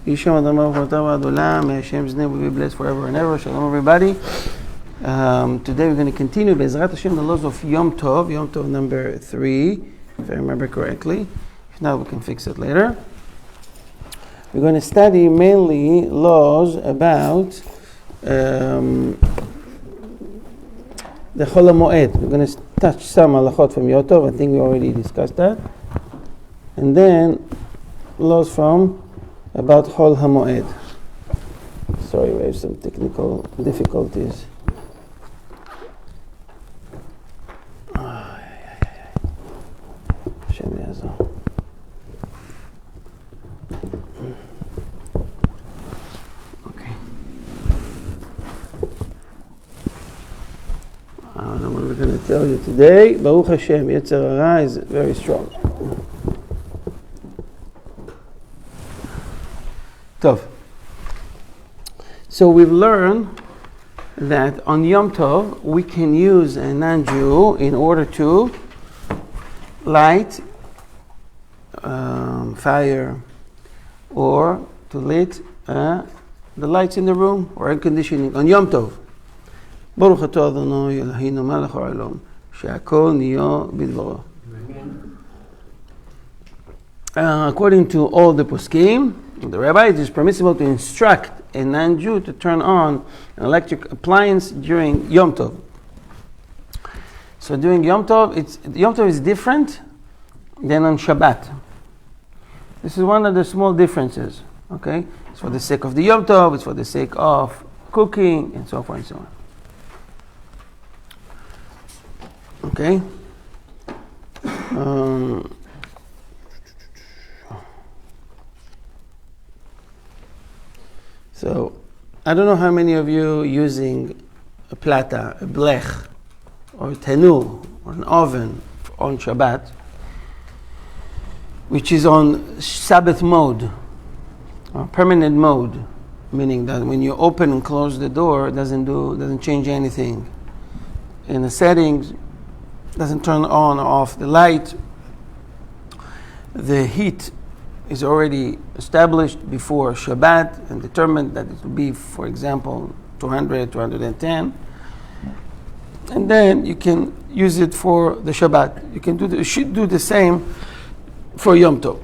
Yisham Adama Chotava Adolam, may Hashem's name will be blessed forever and ever. Shalom, everybody. Today we're going to continue Be'ezrat Hashem the laws of Yom Tov number 3, if I remember correctly. If not, we can fix it later. We're going to study mainly laws about the Chol HaMoed. We're going to touch some halachot from Yom Tov. I think we already discussed that. And then laws from about Chol HaMoed. Sorry, we have some technical difficulties. Okay. I don't know what we're going to tell you today. Baruch Hashem, Yetzer Hara is very strong. Tov. So we've learned that on Yom Tov we can use a non-Jew in order to light fire or to lit the lights in the room or air conditioning on Yom Tov. Baruch atah Adonai Eloheinu melech haolam she'akol niyo bidvaro. According to all the poskim, the Rabbi, it is permissible to instruct a non-Jew to turn on an electric appliance during Yom Tov. So during Yom Tov, Yom Tov is different than on Shabbat. This is one of the small differences. Okay, it's for the sake of the Yom Tov, it's for the sake of cooking, and so forth and so on. Okay. So, I don't know how many of you using a plata, a blech, or a tanur, or an oven on Shabbat, which is on Sabbath mode, or permanent mode, meaning that when you open and close the door, it doesn't change anything. In the settings, doesn't turn on or off the light. The heat is already established before Shabbat and determined that it will be, for example, 200, 210. And then you can use it for the Shabbat. You should do the same for Yom Tov.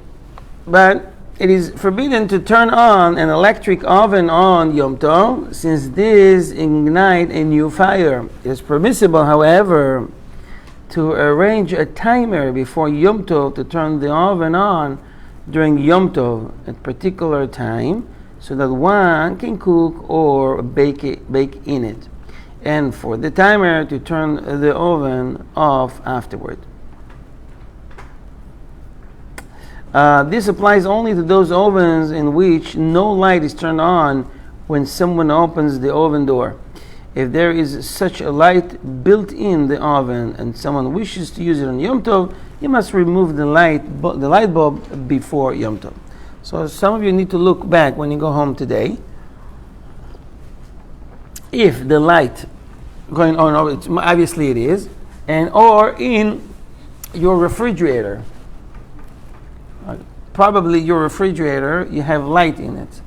But it is forbidden to turn on an electric oven on Yom Tov, since this ignites a new fire. It is permissible, however, to arrange a timer before Yom Tov to turn the oven on during Yom Tov at particular time, so that one can cook or bake in it, and for the timer to turn the oven off afterward. This applies only to those ovens in which no light is turned on when someone opens the oven door. If there is such a light built in the oven and someone wishes to use it on Yom Tov, you must remove the light bulb before Yom Tov. So some of you need to look back when you go home today. If the light going on, obviously it is, or in your refrigerator. Probably your refrigerator, you have light in it.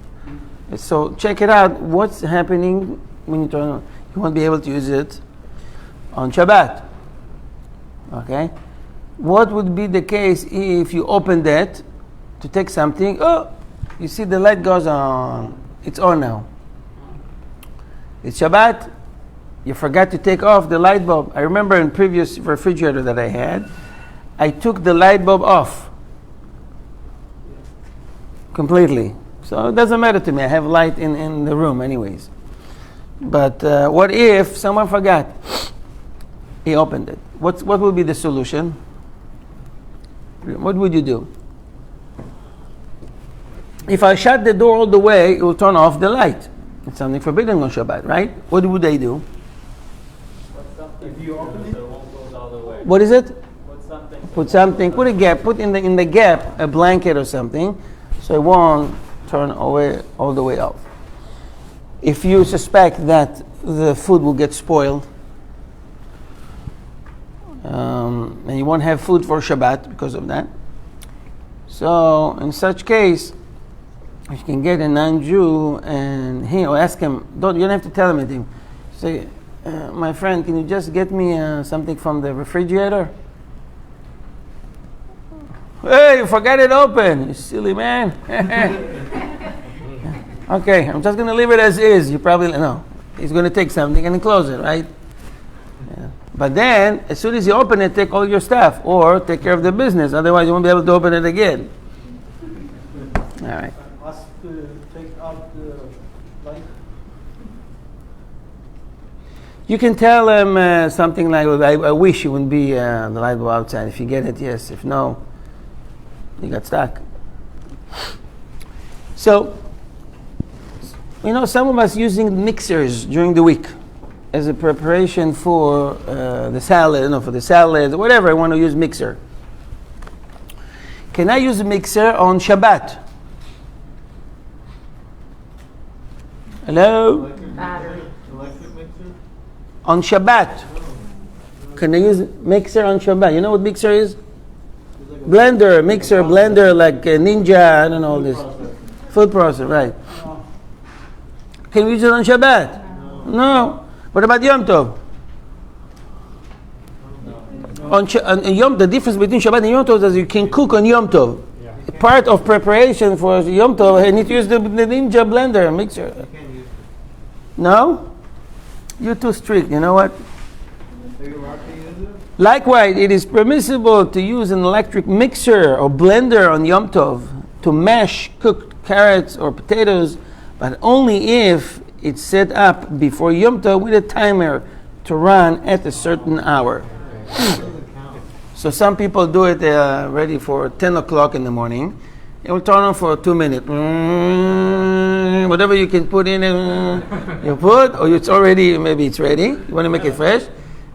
So check it out. What's happening when you turn on? You won't be able to use it on Shabbat. Okay? What would be the case if you open that to take something? Oh, you see the light goes on. It's on now. It's Shabbat. You forgot to take off the light bulb. I remember in previous refrigerator that I had, I took the light bulb off completely. So it doesn't matter to me. I have light in the room anyways. But what if someone forgot? He opened it. What will be the solution? What would you do? If I shut the door all the way, it will turn off the light. It's something forbidden on Shabbat, right? What would they do? If you open it, so it won't go all the way. What is it? Put something. Put a gap. Put in the gap a blanket or something, so it won't turn away all the way off. If you suspect that the food will get spoiled, and you won't have food for Shabbat because of that, so in such case, You can get a non-Jew and or ask him. You don't have to tell him anything. Say, my friend, can you just get me something from the refrigerator? Hey, you forgot it open, you silly man. Okay, I'm just going to leave it as is. You probably know. He's going to take something and close it, right? Yeah. But then, as soon as you open it, take all your stuff or take care of the business. Otherwise, you won't be able to open it again. All right. Ask to take out the light. You can tell him something like, I wish you wouldn't be the light bulb outside. If you get it, yes. If no, you got stuck. So, some of us using mixers during the week as a preparation for the salad, for the salad, whatever I want to use mixer. Can I use a mixer on Shabbat? Hello? Electric mixer? On Shabbat. Can I use mixer on Shabbat? You know what mixer is? Blender, mixer, blender, like Ninja, I don't know all this. Food processor, right. Can we use it on Shabbat? No. What about Yom Tov? On Yom, the difference between Shabbat and Yom Tov is you can cook on Yom Tov. Part of preparation for Yom Tov, I need to use the Ninja blender, mixer. No? You're too strict, you know what? Likewise, it is permissible to use an electric mixer or blender on Yom Tov to mash cooked carrots or potatoes, but only if it's set up before Yom Tov with a timer to run at a certain hour. So some people do it ready for 10 o'clock in the morning. It will turn on for 2 minutes. Whatever you can put in it, you put, or maybe it's ready. You want to make it fresh.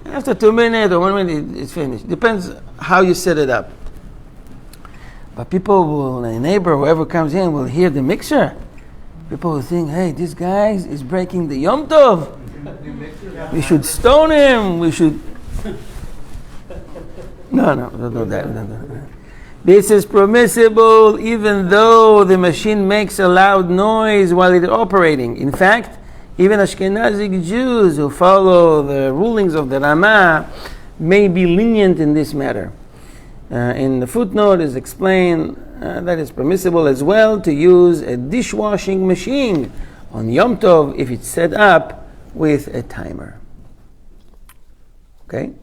After 2 minutes or 1 minute, it's finished. Depends how you set it up. But a neighbor, whoever comes in, will hear the mixer. People will think, hey, this guy is breaking the Yom Tov. We should stone him. We should... No, don't do that. No. This is permissible even though the machine makes a loud noise while it's operating. In fact, even Ashkenazi Jews who follow the rulings of the Ramah may be lenient in this matter. In the footnote is explained that it's permissible as well to use a dishwashing machine on Yom Tov if it's set up with a timer. Okay?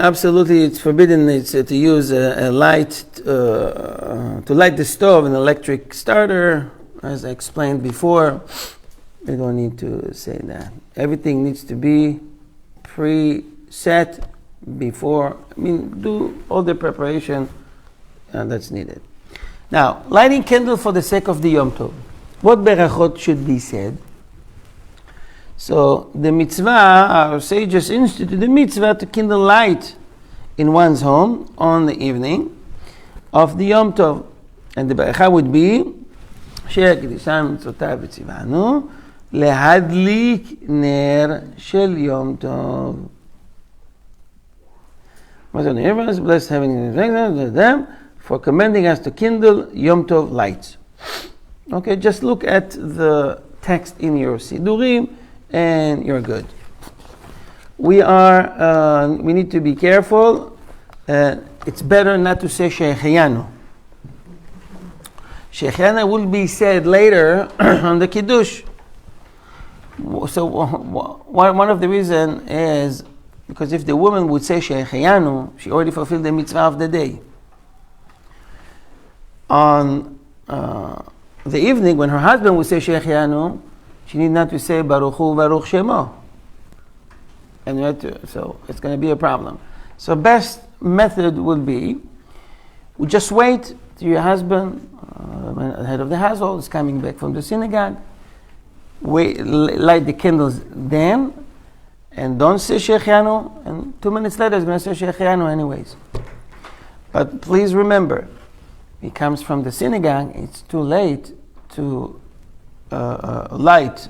Absolutely, it's forbidden to use a light, to light the stove, an electric starter, as I explained before. We don't need to say that. Everything needs to be preset before, do all the preparation that's needed. Now, lighting candle for the sake of the Yom Tov. What berachot should be said? So the mitzvah, our sages instituted the mitzvah to kindle light in one's home on the evening of the Yom Tov. And the beracha would be, she'kedisham mitzotav v'tzivanu, lehadlik ner shel Yom Tov. Blessed having them for commanding us to kindle Yom Tov lights. Okay, just look at the text in your Sidurim, and you're good. We need to be careful. It's better not to say Shehecheyanu. Shehecheyanu will be said later on the Kiddush. So one of the reasons is because if the woman would say Shehecheyanu, she already fulfilled the mitzvah of the day. On the evening, when her husband would say Shehecheyanu, she need not to say Baruch Hu Baruch Shemo. So it's going to be a problem. So best method would be, we just wait till your husband, the head of the household, is coming back from the synagogue. Light the candles then, and don't say Shehecheyanu, and 2 minutes later he's going to say Shehecheyanu anyways. But please remember, he comes from the synagogue, it's too late to light.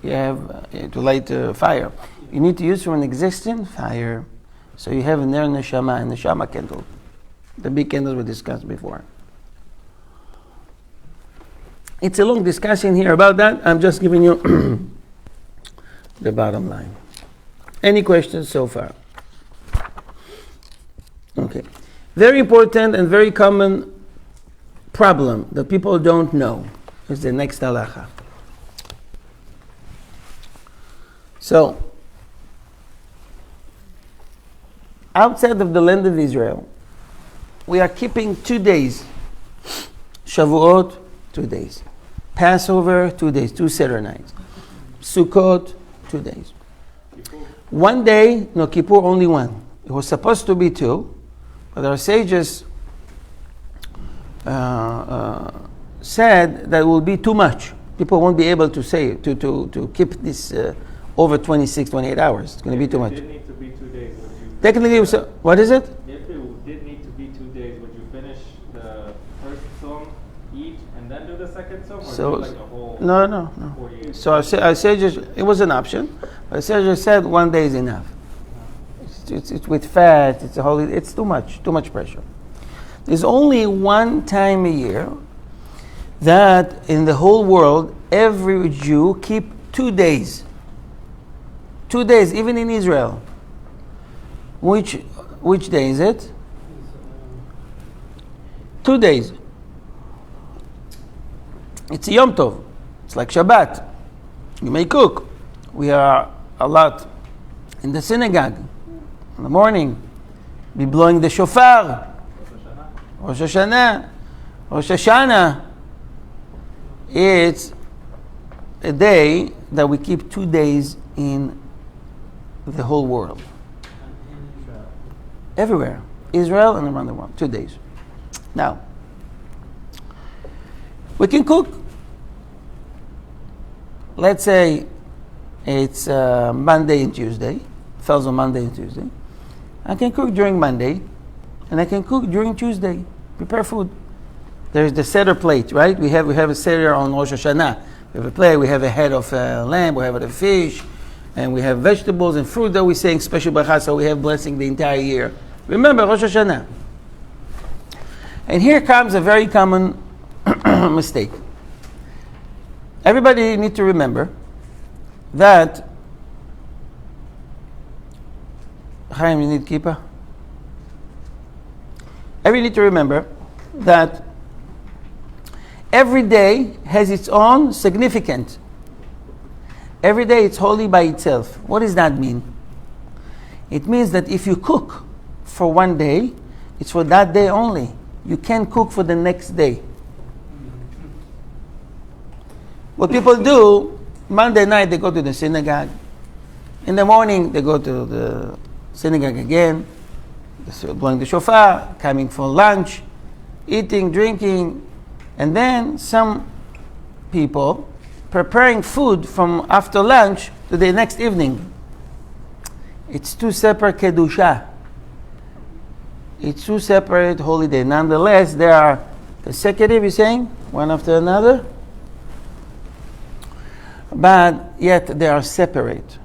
You have to light a fire. You need to use from an existing fire, so you have a ner neshama and neshama candle. The big candles we discussed before. It's a long discussion here about that. I'm just giving you the bottom line. Any questions so far? Okay. Very important and very common problem that people don't know is the next halacha. So, outside of the land of Israel, we are keeping 2 days. Shavuot, 2 days. Passover, 2 days, 2 Seder nights. Sukkot, 2 days. 1 day, no, Kippur, only one. It was supposed to be 2, but our sages said that it will be too much. People won't be able to say, to keep this over 26, 28 hours. It's going to be too much. It did need to be 2 days. Technically, what is it? If it did need to be 2 days, would you finish the first song, eat, and then do the second song? Or So, do like a whole no. 48? So our sages, it was an option. Our sages said 1 day is enough. It's with fat, it's a holy, it's too much pressure. There's only one time a year that in the whole world, every Jew keep 2 days. 2 days, even in Israel. Which day is it? 2 days. It's Yom Tov. It's like Shabbat. You may cook. We are a lot in the synagogue in the morning. Be blowing the shofar. Rosh Hashanah. Rosh Hashanah. It's a day that we keep 2 days in the whole world. Everywhere. Israel and around the world. 2 days. Now, we can cook. Let's say it's Monday and Tuesday. Falls on Monday and Tuesday. I can cook during Monday, and I can cook during Tuesday. Prepare food. There's the Seder plate, right? We have a Seder on Rosh Hashanah. We have a plate. We have a head of lamb. We have a fish, and we have vegetables and fruit that we're saying special bracha. So we have blessing the entire year. Remember Rosh Hashanah. And here comes a very common mistake. Everybody need to remember that. Chaim, you need kippah? Everybody need to remember that every day has its own significance. Every day it's holy by itself. What does that mean? It means that if you cook for 1 day, it's for that day only. You can't cook for the next day. What people do, Monday night they go to the synagogue. In the morning they go to the synagogue again, blowing the shofar, coming for lunch, eating, drinking, and then some people preparing food from after lunch to the next evening. It's 2 separate kedusha. It's 2 separate holiday. Nonetheless, they are consecutive, you're saying, one after another, but yet they are separate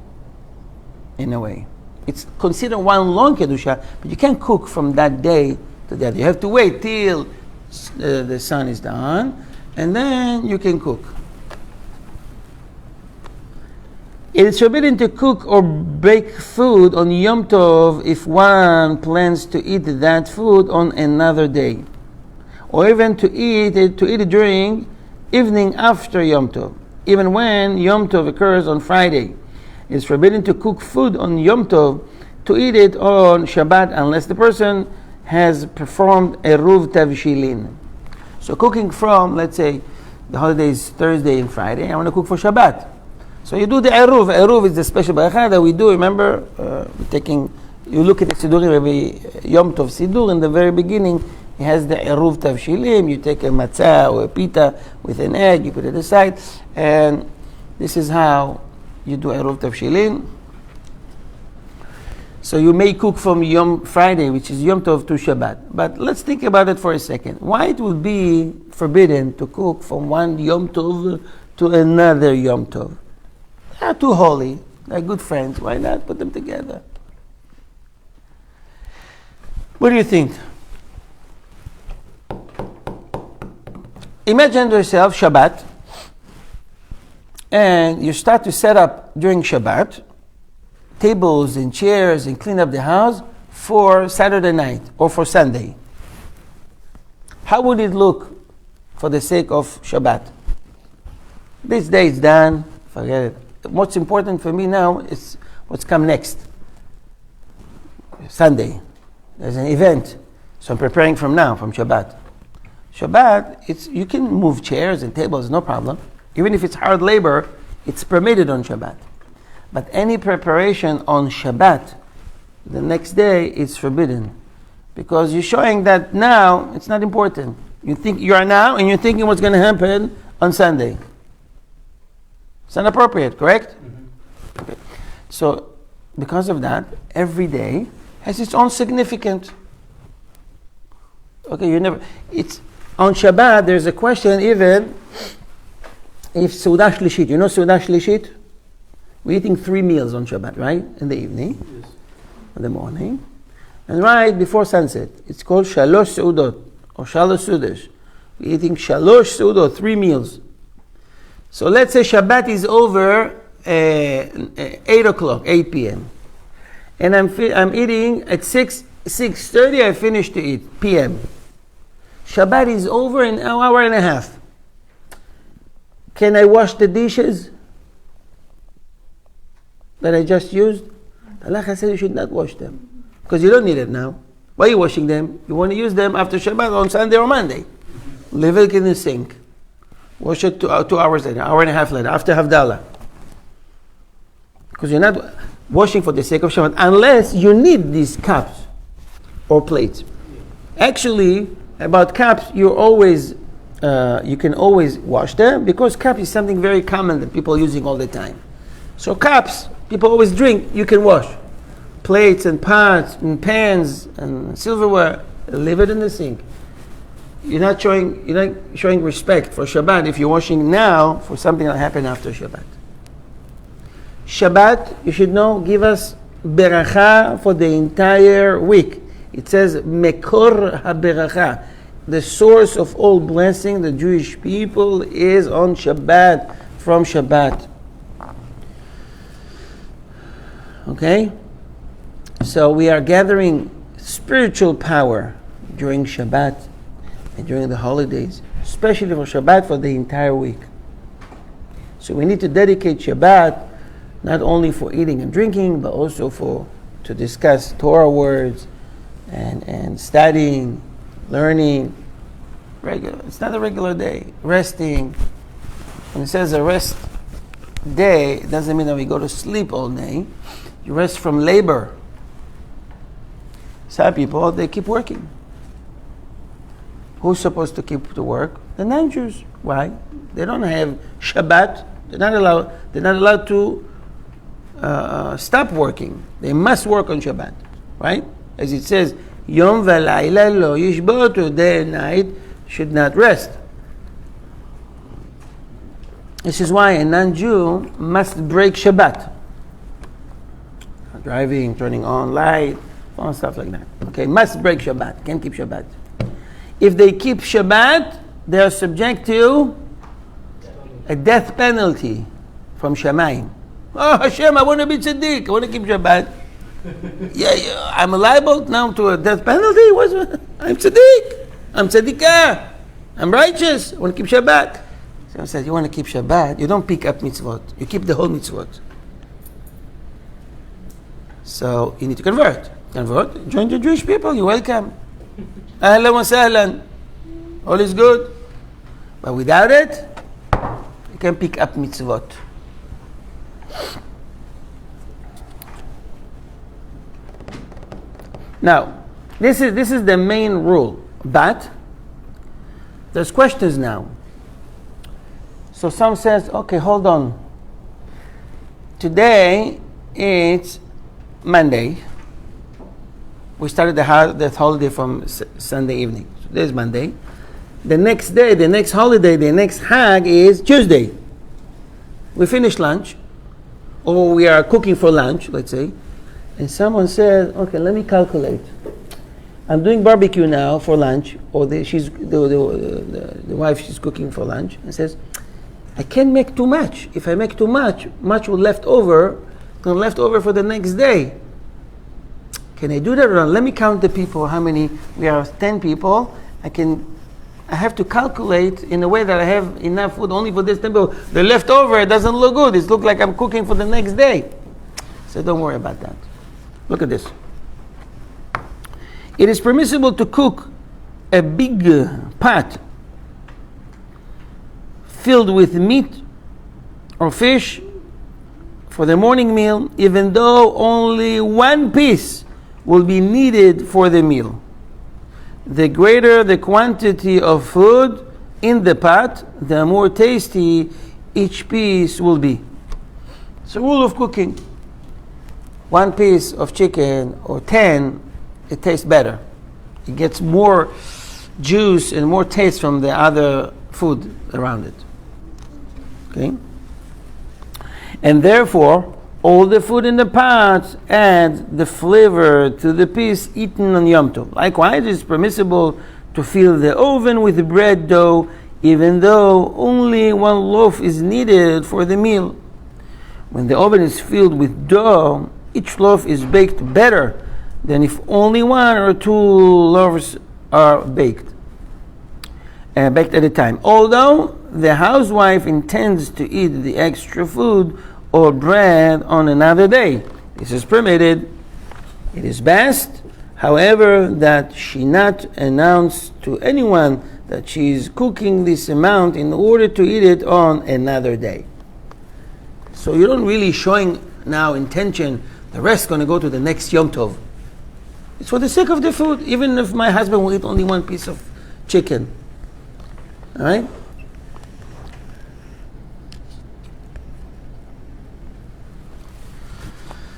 in a way. It's considered one long kedusha, but you can't cook from that day to that. You have to wait till the sun is down, and then you can cook. It is forbidden to cook or bake food on Yom Tov if one plans to eat that food on another day, or even to eat it during evening after Yom Tov, even when Yom Tov occurs on Friday. It is forbidden to cook food on Yom Tov, to eat it on Shabbat, unless the person has performed eruv tavshilin. So cooking from, let's say, the holidays Thursday and Friday, I want to cook for Shabbat. So you do the eruv. Eruv is the special bracha that we do. Remember, you look at the Siddurim, every Yom Tov Siddur, in the very beginning, it has the eruv tavshilim. You take a matzah or a pita with an egg, you put it aside, and this is how you do eruv tavshilin. So you may cook from Yom Friday, which is Yom Tov, to Shabbat. But let's think about it for a second. Why it would be forbidden to cook from one Yom Tov to another Yom Tov? They are too holy. They're good friends. Why not put them together? What do you think? imagine yourself Shabbat, and you start to set up during Shabbat tables and chairs and clean up the house for Saturday night or for Sunday. How would it look for the sake of Shabbat? This day is done, forget it. What's important for me now is what's come next. Sunday. There's an event. So I'm preparing from now, from Shabbat. Shabbat, you can move chairs and tables, no problem. Even if it's hard labor, it's permitted on Shabbat. But any preparation on Shabbat, the next day, it's forbidden. Because you're showing that now, it's not important. You think you are now, and you're thinking what's going to happen on Sunday. It's not appropriate, correct? Mm-hmm. Okay. So, because of that, every day has its own significance. Okay, it's on Shabbat, there's a question even if Seudah Shlishit, you know Seudah Shlishit? We're eating 3 meals on Shabbat, right? In the evening, yes. In the morning, and right before sunset. It's called Shalosh Seudot, or Shalosh Sudesh. We're eating Shalosh Seudot, 3 meals. So let's say Shabbat is over 8 o'clock, 8 p.m. And I'm eating at 6:30, I finish to eat, p.m. Shabbat is over in an hour and a half. Can I wash the dishes that I just used? Allah said you should not wash them because you don't need it now. Why are you washing them? You want to use them after Shabbat on Sunday or Monday. Leave it in the sink. Wash it 2 hours later, hour and a half later, after Havdalah. Because you're not washing for the sake of Shabbat unless you need these cups or plates. Actually, about cups, you can always wash them because cup is something very common that people are using all the time. So cups, people always drink, you can wash. Plates and pots and pans and silverware, leave it in the sink. You're not showing respect for Shabbat if you're washing now for something that happened after Shabbat. Shabbat, you should know, give us beracha for the entire week. It says Mekor HaBeracha. The source of all blessing, the Jewish people, is on Shabbat, from Shabbat. Okay? So we are gathering spiritual power during Shabbat and during the holidays, especially for Shabbat for the entire week. So we need to dedicate Shabbat not only for eating and drinking, but also to discuss Torah words and studying, learning. It's not a regular day. Resting. When it says a rest day, it doesn't mean that we go to sleep all day. You rest from labor. Some people, they keep working. Who's supposed to keep to work? The non-Jews. Why? They don't have Shabbat. They're not allowed to stop working. They must work on Shabbat. Right? As it says, Yom v'layla lo yishbotu, day and night should not rest. This is why a non-Jew must break Shabbat. Driving, turning on light, all stuff like that. Okay, must break Shabbat, can't keep Shabbat. If they keep Shabbat, they are subject to a death penalty from Shamayim. Oh Hashem, I want to be tzaddik, I want to keep Shabbat. Yeah, I'm liable now to a death penalty? I'm tzaddik, I'm tzaddikah, I'm righteous, I want to keep Shabbat. Someone says, you want to keep Shabbat, you don't pick up mitzvot, you keep the whole mitzvot. So you need to convert. Join the Jewish people, you're welcome. Ahlan wa sahlan. All is good. But without it, you can pick up mitzvot. Now, this is the main rule. But there's questions now. So some says, okay, hold on. Today it's Monday. We started the holiday from Sunday evening. So today's Monday. The next day, the next holiday, the next Hag is Tuesday. We finish lunch, or we are cooking for lunch, let's say, and someone says, okay, let me calculate. I'm doing barbecue now for lunch, or the wife, she's cooking for lunch, and says, I can't make too much. If I make too much will left over for the next day. Can I do that or not? Let me count the people, how many. We are 10 people. I have to calculate in a way that I have enough food only for this 10 people. The leftover, it doesn't look good. It looks like I'm cooking for the next day. So don't worry about that. Look at this. It is permissible to cook a big pot filled with meat or fish for the morning meal, even though only one piece will be needed for the meal. The greater the quantity of food in the pot, the more tasty each piece will be. It's a rule of cooking. One piece of chicken or 10, it tastes better. It gets more juice and more taste from the other food around it. Okay? And therefore, all the food in the pot adds the flavor to the piece eaten on Yom Tov. Likewise, it's permissible to fill the oven with bread dough, even though only one loaf is needed for the meal. When the oven is filled with dough, each loaf is baked better than if only one or two loaves are baked at a time. Although the housewife intends to eat the extra food or bread on another day, this is permitted. It is best, however, that she not announce to anyone that she is cooking this amount in order to eat it on another day. So you don't really showing now intention, the rest going to go to the next Yom Tov. It's for the sake of the food, even if my husband will eat only one piece of chicken. All right?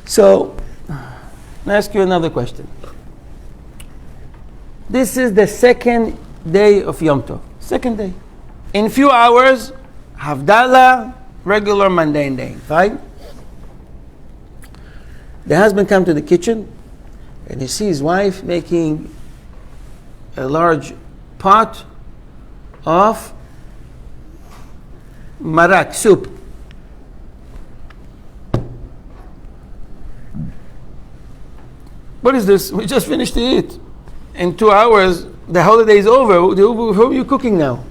So, I'll ask you another question. This is the second day of Yom Tov. Second day. In few hours, Havdalah, regular mundane day. Fine? The husband comes to the kitchen and he sees his wife making a large pot of marak, soup. What is this? We just finished to eat. In 2 hours, the holiday is over. Who are you cooking now?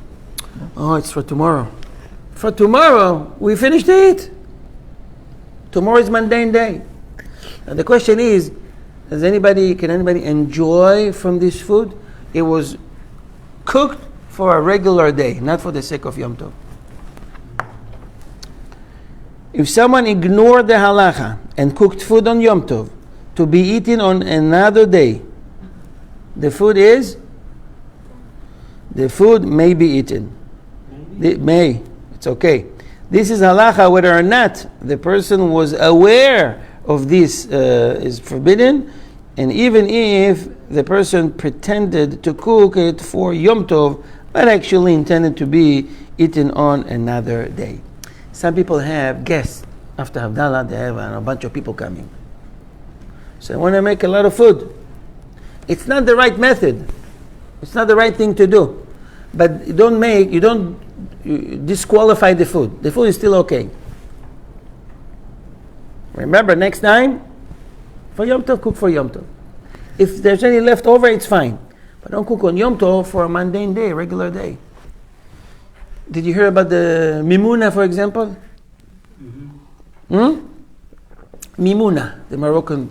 Oh, it's for tomorrow. For tomorrow, we finished to eat. Tomorrow is mundane day. And the question is, can anybody enjoy from this food? It was cooked for a regular day, not for the sake of Yom Tov. If someone ignored the halacha and cooked food on Yom Tov to be eaten on another day, the food may be eaten. It's okay. This is halacha whether or not the person was aware of this is forbidden, and even if the person pretended to cook it for Yom Tov, but actually intended to be eaten on another day. Some people have guests after Havdalah, they have a bunch of people coming. So I want to make a lot of food. It's not the right method. It's not the right thing to do. But you don't disqualify the food. The food is still okay. Remember, next time, for Yom Tov, cook for Yom Tov. If there's any left over, it's fine. But don't cook on Yom Tov for a mundane day, regular day. Did you hear about the Mimuna, for example? Mimuna, the Moroccan.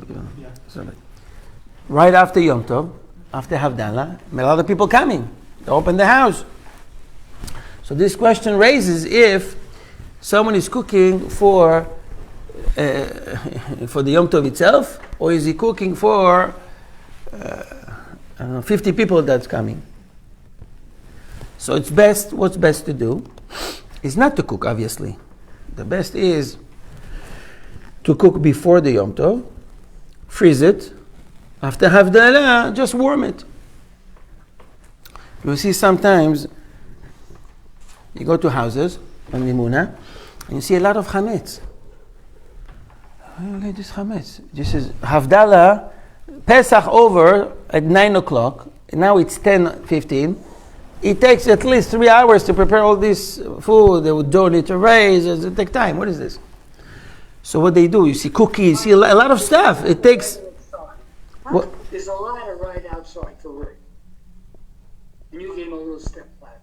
Right after Yom Tov, after Havdalah, a lot of people coming. They open the house. So this question raises if someone is cooking for the Yom Tov itself, or is he cooking for 50 people that's coming? So what's best to do is not to cook, obviously. The best is to cook before the Yom Tov, freeze it, after Havdalah, just warm it. You see sometimes, you go to houses on Mimuna, and you see a lot of chametz. Oh, look at this chametz. This is Havdalah, Pesach over at 9 o'clock, and now it's 10:15. It takes at least 3 hours to prepare all this food. They would donate to raise. It takes time. What is this? So what they do, you see cookies, you see a lot of stuff. It takes... What? There's a ladder right outside for Rick. And you gave him a little step ladder.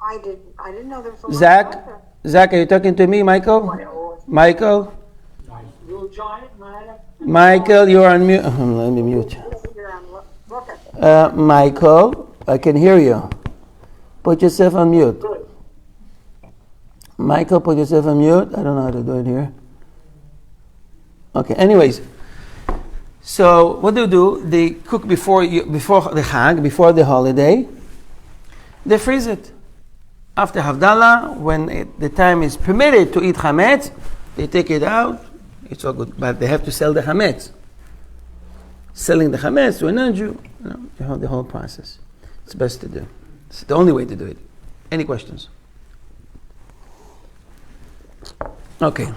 I didn't know there was a ladder. Zach, are you talking to me, Michael? Michael? Little giant ladder. Michael, you're on mute. Let me mute. Michael, I can hear you. Put yourself on mute. Good. Michael, put yourself on mute. I don't know how to do it here. Okay, anyways. So what do? They cook before the Chag, before the holiday. They freeze it. After Havdalah, when the time is permitted to eat chametz, they take it out. It's all good, but they have to sell the chametz. Selling the chametz to a non-Jew, the whole process. It's best to do. It's the only way to do it. Any questions? Okay.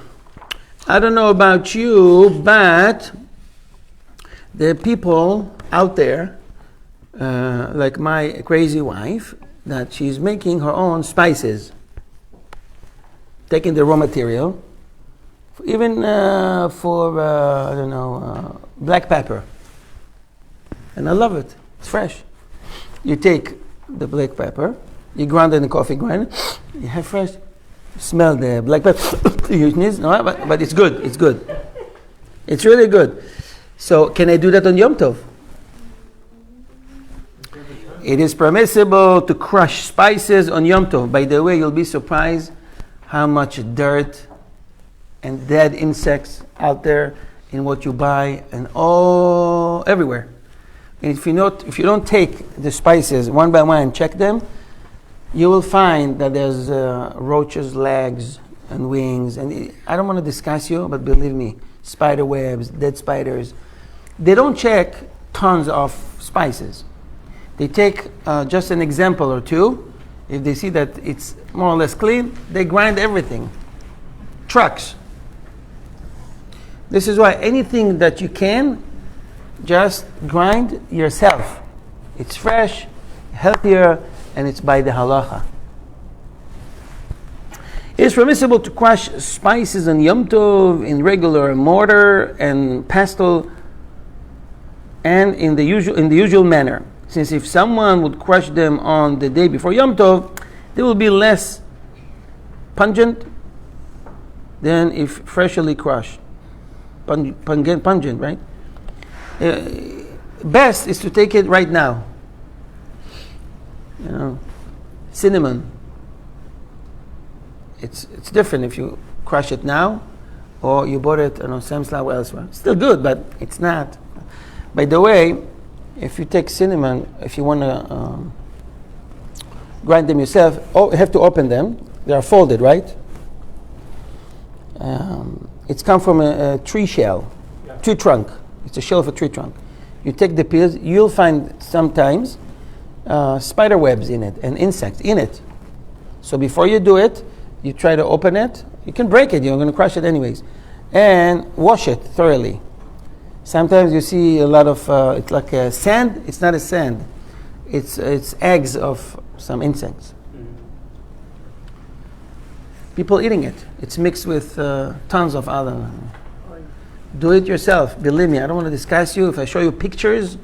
I don't know about you, but there are people out there, like my crazy wife, that she's making her own spices. Taking the raw material, even for black pepper. And I love it. It's fresh. You take the black pepper, you grind it in a coffee grinder, you have fresh. Smell the black pepper. You sneeze, no, but it's good. It's good. It's really good. So can I do that on Yom Tov? It is permissible to crush spices on Yom Tov. By the way, you'll be surprised how much dirt and dead insects out there in what you buy and all everywhere. And if you don't take the spices one by one and check them, you will find that there's roaches' legs and wings. And I don't want to discuss you, but believe me, spider webs, dead spiders. They don't check tons of spices. They take just an example or two. If they see that it's more or less clean, they grind everything. Trucks. This is why anything that you can, just grind yourself. It's fresh, healthier, and it's by the halacha. It's permissible to crush spices on Yom Tov in regular mortar and pestle, and in the usual manner. Since if someone would crush them on the day before Yom Tov, they will be less pungent than if freshly crushed. Pungent, right? Best is to take it right now. Cinnamon. It's different if you crush it now, or you bought it on Sam's Club or elsewhere. Still good, but it's not. By the way, if you take cinnamon, if you want to grind them yourself, you have to open them. They are folded, right? It's come from a tree shell, tree trunk. It's a shell of a tree trunk. You take the peels, you'll find sometimes spider webs in it and insects in it. So before you do it, you try to open it. You can break it. You're going to crush it anyways. And wash it thoroughly. Sometimes you see a lot of, it's like a sand. It's not a sand. It's eggs of some insects. People eating it. It's mixed with tons of other. Do it yourself. Believe me, I don't want to discuss you. If I show you pictures,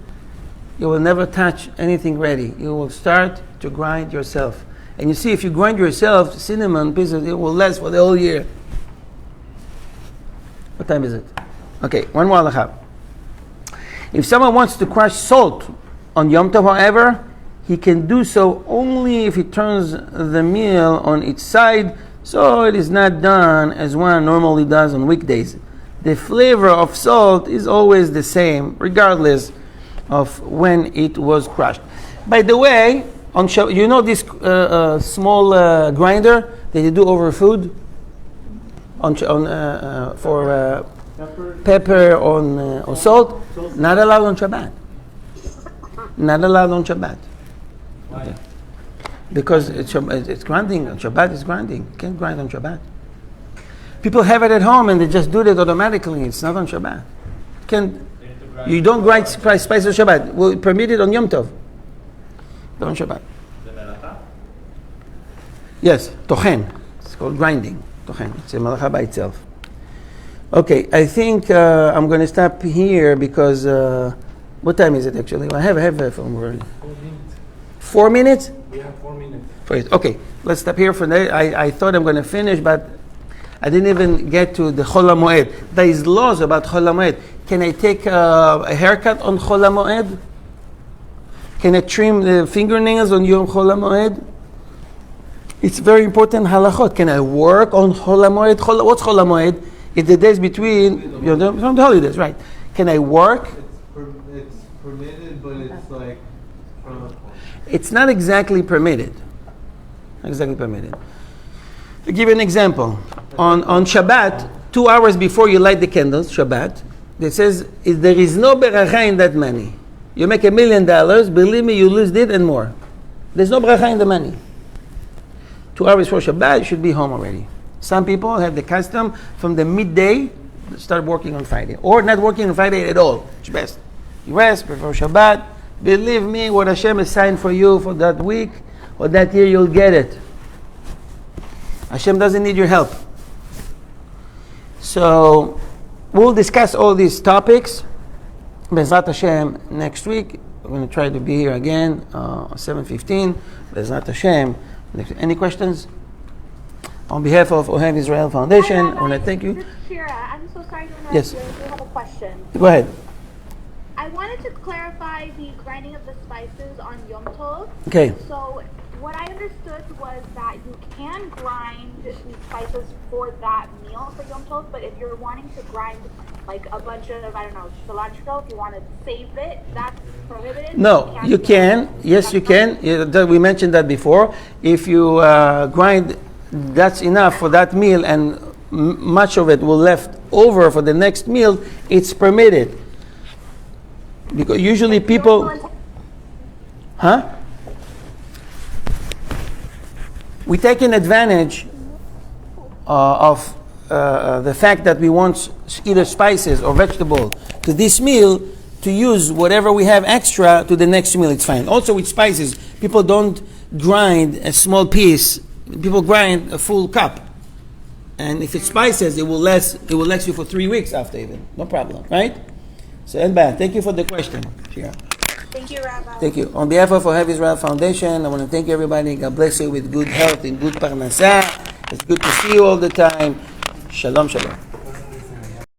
you will never touch anything ready. You will start to grind yourself. And you see, if you grind yourself, cinnamon pieces, it will last for the whole year. What time is it? Okay, one more halakha. If someone wants to crush salt on Yom Tov, however, he can do so only if he turns the meal on its side, so it is not done as one normally does on weekdays. The flavor of salt is always the same, regardless of when it was crushed. By the way, you know this small grinder that you do over food for pepper or salt? Not allowed on Shabbat. Not allowed on Shabbat. Why? Okay. Because it's grinding. Shabbat is grinding. You can't grind on Shabbat. People have it at home and they just do it automatically. It's not on Shabbat. They have to You don't grind spices on Shabbat. We'll permit it on Yom Tov. Not on Shabbat. The melacha? Yes, tochen. It's called grinding. Tochen. It's a malacha by itself. Okay, I think I'm going to stop here because what time is it actually? I have a phone already. 4 minutes? We have 4 minutes. Okay, let's stop here for that. I thought I'm going to finish, but I didn't even get to the Chol HaMoed. There is laws about Chol HaMoed. Can I take a haircut on Chol HaMoed? Can I trim the fingernails on Yom Chol HaMoed? It's very important halachot. Can I work on Chol HaMoed? What's Chol HaMoed? It's the days between from the holidays, right? Can I work? It's permitted, but it's like It's not exactly permitted. Not exactly permitted. To give you an example, on Shabbat, 2 hours before you light the candles, Shabbat, it says there is no beracha in that money. You make $1 million, believe me, you lose it and more. There's no beracha in the money. 2 hours before Shabbat, you should be home already. Some people have the custom from the midday start working on Friday, or not working on Friday at all. It's best. You rest before Shabbat. Believe me, what Hashem has signed for you for that week or that year, you'll get it. Hashem doesn't need your help. So we'll discuss all these topics. Bezrat Hashem next week. We're going to try to be here again, 7:15. Bezrat Hashem. Any questions? On behalf of Ohev Israel Foundation, I want to thank you. This is Shira. I'm so sorry to interrupt Yes. you. I have a question. Go ahead. I wanted to clarify the grinding of the spices on Yom Tov. Okay. So what I understood was that you can grind the spices for that meal for Yom Tov, but if you're wanting to grind like a bunch of, I don't know, cilantro, if you want to save it, that's prohibited? No, you can. Yes, you can. We mentioned that before. If you grind, that's enough for that meal, and much of it will left over for the next meal, it's permitted. Because usually people... Huh? We take an advantage of the fact that we want either spices or vegetable to this meal to use whatever we have extra to the next meal. It's fine. Also with spices, people don't grind a small piece. People grind a full cup. And if it's spices, it will last you for 3 weeks after even. No problem, right? So, Elba, thank you for the question. Shira. Thank you, Rabbi. Thank you. On behalf of Ohev Israel Foundation, I want to thank everybody. God bless you with good health and good parnasah. It's good to see you all the time. Shalom, shalom.